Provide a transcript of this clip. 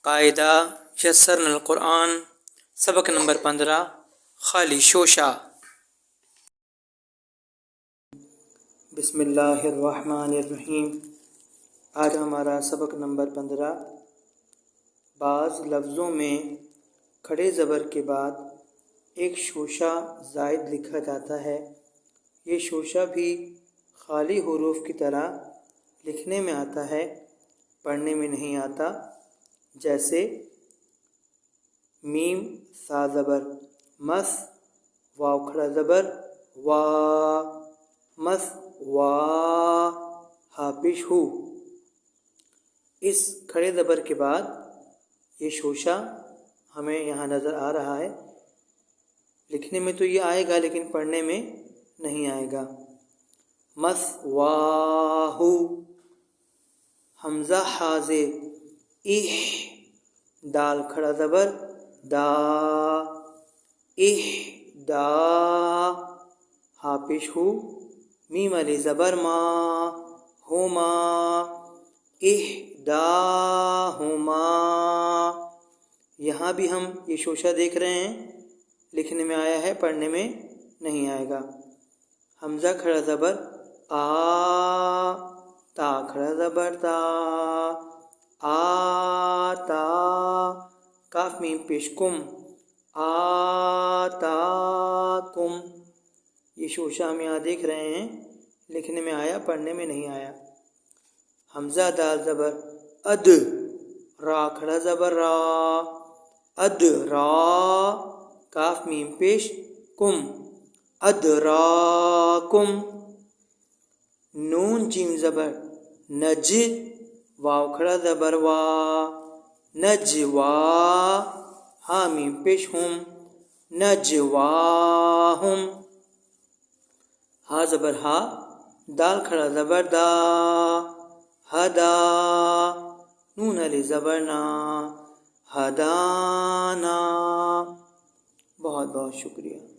قاعدہ یسرنا القرآن سبق نمبر 15 خالی شوشہ۔ بسم اللہ الرحمن الرحیم۔ آج ہمارا سبق نمبر 15۔ بعض لفظوں میں کھڑے زبر کے بعد ایک شوشہ زائد لکھا جاتا ہے۔ یہ شوشہ بھی خالی حروف کی طرح لکھنے میں آتا ہے، پڑھنے میں نہیں آتا۔ جیسے میم سا زبر مس، واو کھڑا زبر وا، مس وا، ہا پیش ہو۔ اس کھڑے زبر کے بعد یہ شوشہ ہمیں یہاں نظر آ رہا ہے۔ لکھنے میں تو یہ آئے گا لیکن پڑھنے میں نہیں آئے گا۔ مس واہو، حمزہ حاضے اح، دال کھڑا زبر دا، اح دا، ہا پیش ہو، میم علی زبر ما، ہوما، اح دا ہوما۔ یہاں بھی ہم یہ شوشہ دیکھ رہے ہیں، لکھنے میں آیا ہے، پڑھنے میں نہیں آئے گا۔ حمزہ کھڑا زبر آ، تا کھڑا زبر تا، آتا، کاف میم پیش کم، آتاکم۔ یہ شوشہ ہم یہاں دیکھ رہے ہیں، لکھنے میں آیا، پڑھنے میں نہیں آیا۔ حمزہ دال زبر اد، را کھڑا زبر را، اد را، کاف میم پیش کم، ادراکم۔ نون جیم زبر نج، واو کھڑا زبر وا، نجوا، ہا میم پیش ہم، نجواہم۔ ہا زبر ہا، دال کھڑا زبر دا، ہدا، نون علی زبر نا، ہدانا۔ بہت بہت شکریہ۔